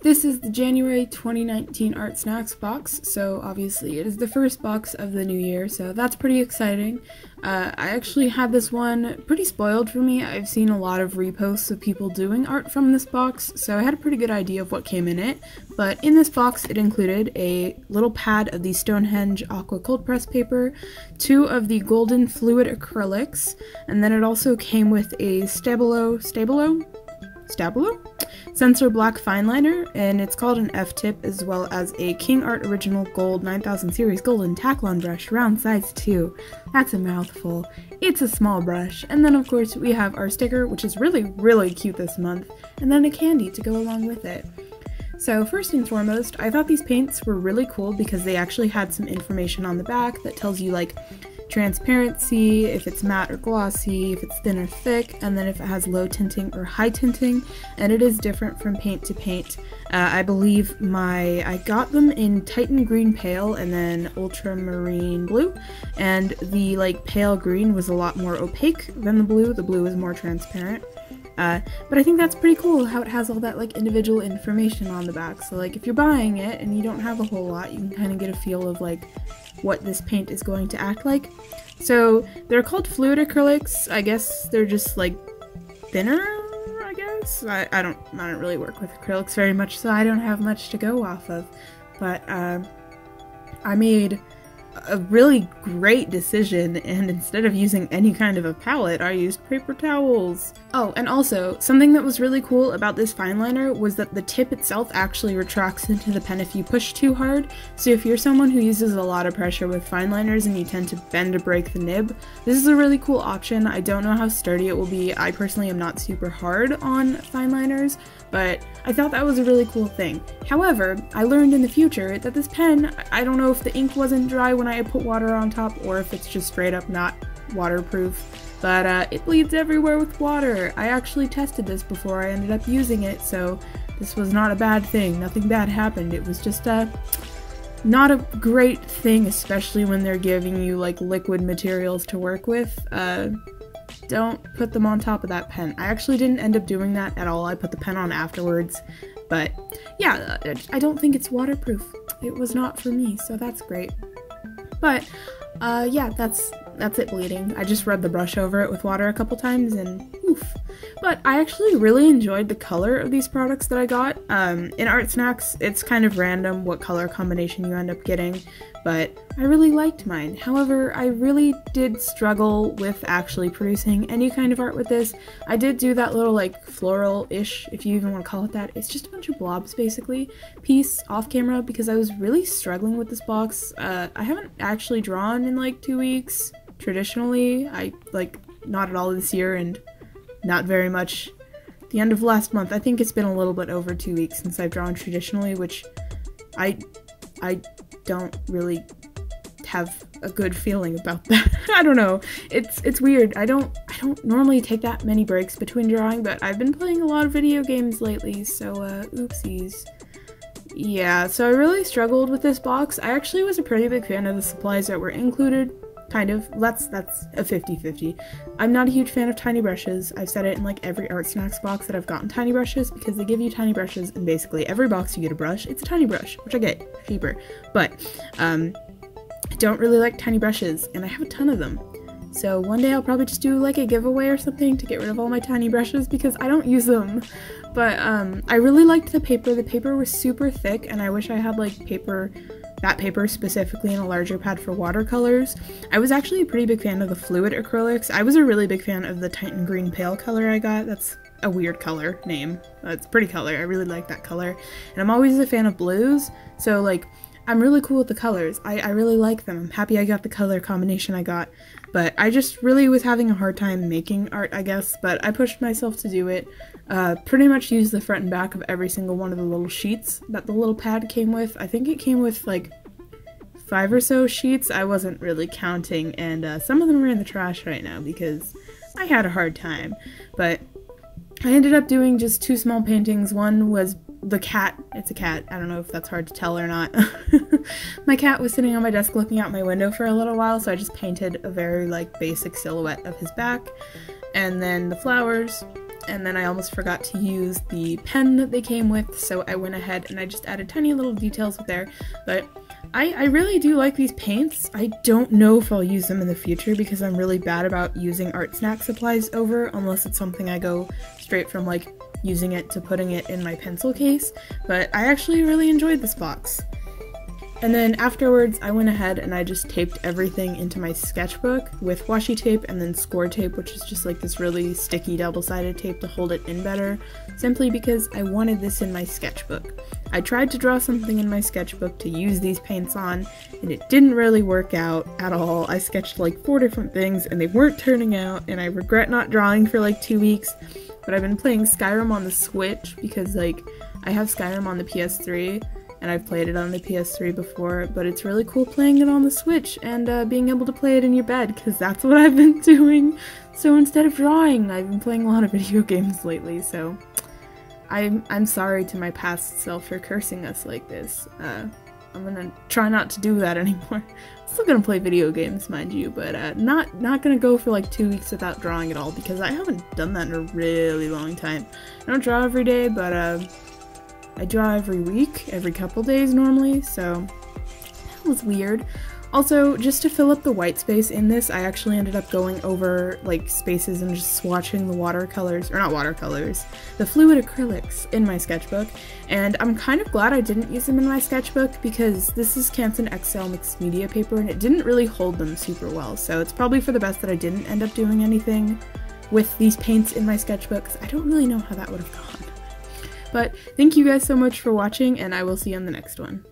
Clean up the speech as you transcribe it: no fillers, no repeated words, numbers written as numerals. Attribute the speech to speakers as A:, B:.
A: This is the January 2019 Artsnacks box, so obviously it is the first box of the new year, so that's pretty exciting. I actually had this one pretty spoiled for me. I've seen a lot of reposts of people doing art from this box, so I had a pretty good idea of what came in it. But in this box, it included a little pad of the Stonehenge Aqua Cold Press paper, 2 of the Golden Fluid acrylics, and then it also came with a Stabilo? Sensor black fine liner, and it's called an F-tip, as well as a King Art Original Gold 9000 Series Golden Taklon brush, round size 2. That's a mouthful. It's a small brush. And then of course we have our sticker, which is really cute this month, and then a candy to go along with it. So first and foremost, I thought these paints were really cool because they actually had some information on the back that tells you like transparency, if it's matte or glossy, if it's thin or thick, and then if it has low tinting or high tinting, and it is different from paint to paint. I believe I got them in Titan Green Pale and then Ultramarine Blue, and the like pale green was a lot more opaque than the blue. The blue is more transparent. But I think that's pretty cool how it has all that like individual information on the back. So like if you're buying it and you don't have a whole lot, you can kind of get a feel of like what this paint is going to act like. So they're called fluid acrylics. I guess they're just like thinner, I guess. I don't really work with acrylics very much, so I don't have much to go off of. But I made a really great decision, and instead of using any kind of a palette, I used paper towels. Oh, and also, something that was really cool about this fine liner was that the tip itself actually retracts into the pen if you push too hard, so if you're someone who uses a lot of pressure with fine liners and you tend to bend or break the nib, this is a really cool option. I don't know how sturdy it will be. I personally am not super hard on fine liners, but I thought that was a really cool thing. However, I learned in the future that this pen, I don't know if the ink wasn't dry when I put water on top or if it's just straight up not waterproof, but it bleeds everywhere with water. I actually tested this before I ended up using it, so this was not a bad thing. Nothing bad happened. It was just not a great thing, especially when they're giving you like liquid materials to work with. Don't put them on top of that pen. I actually didn't end up doing that at all. I put the pen on afterwards, but yeah, I don't think it's waterproof. It was not for me, so that's great. But yeah, that's it bleeding. I just rubbed the brush over it with water a couple times and oof. But I actually really enjoyed the color of these products that I got. In Artsnacks, it's kind of random what color combination you end up getting, but I really liked mine. However, I really did struggle with actually producing any kind of art with this. I did do that little like floral-ish, if you even want to call it that. It's just a bunch of blobs basically, piece off camera because I was really struggling with this box. I haven't actually drawn in like 2 weeks. Traditionally, I like not at all this year and not very much the end of last month. I think it's been a little bit over 2 weeks since I've drawn traditionally, which I don't really have a good feeling about that. I don't know. It's weird. I don't normally take that many breaks between drawing, but I've been playing a lot of video games lately, so oopsies. Yeah, so I really struggled with this box. I actually was a pretty big fan of the supplies that were included. Kind of. That's a 50-50. I'm not a huge fan of tiny brushes. I've said it in like every Artsnacks box that I've gotten tiny brushes because they give you tiny brushes in basically every box you get a brush. It's a tiny brush, which I get cheaper. But I don't really like tiny brushes and I have a ton of them. So one day I'll probably just do like a giveaway or something to get rid of all my tiny brushes because I don't use them. But I really liked the paper. The paper was super thick and I wish I had like that paper specifically in a larger pad for watercolors. I was actually a pretty big fan of the fluid acrylics. I was a really big fan of the Titan Green Pale color I got. That's a weird color name. It's a pretty color. I really like that color. And I'm always a fan of blues, so like I'm really cool with the colors. I really like them. I'm happy I got the color combination I got, but I just really was having a hard time making art, I guess, but I pushed myself to do it. Pretty much used the front and back of every single one of the little sheets that the little pad came with. I think it came with like 5 or so sheets. I wasn't really counting, and some of them are in the trash right now because I had a hard time. But I ended up doing just 2 small paintings. One was the cat. It's a cat. I don't know if that's hard to tell or not. My cat was sitting on my desk looking out my window for a little while, so I just painted a very like basic silhouette of his back. And then the flowers. and then I almost forgot to use the pen that they came with, so I went ahead and I just added tiny little details there, but I really do like these paints. I don't know if I'll use them in the future because I'm really bad about using Artsnacks supplies over, unless it's something I go straight from like using it to putting it in my pencil case, but I actually really enjoyed this box. And then afterwards, I went ahead and I just taped everything into my sketchbook with washi tape and then score tape, which is just like this really sticky double-sided tape to hold it in better, simply because I wanted this in my sketchbook. I tried to draw something in my sketchbook to use these paints on, and it didn't really work out at all. I sketched like 4 different things and they weren't turning out, and I regret not drawing for like 2 weeks, but I've been playing Skyrim on the Switch because like I have Skyrim on the PS3, and I've played it on the PS3 before, but it's really cool playing it on the Switch and being able to play it in your bed, because that's what I've been doing. So instead of drawing, I've been playing a lot of video games lately, so I'm sorry to my past self for cursing us like this. I'm gonna try not to do that anymore. Still gonna play video games, mind you, but not gonna go for like 2 weeks without drawing at all, because I haven't done that in a really long time. I don't draw every day, but I draw every week, every couple days normally, so that was weird. Also, just to fill up the white space in this, I actually ended up going over like spaces and just swatching the watercolors, or not watercolors, the fluid acrylics in my sketchbook, and I'm kind of glad I didn't use them in my sketchbook because this is Canson XL mixed media paper and it didn't really hold them super well, so it's probably for the best that I didn't end up doing anything with these paints in my sketchbook, because I don't really know how that would have gone. But thank you guys so much for watching, and I will see you on the next one.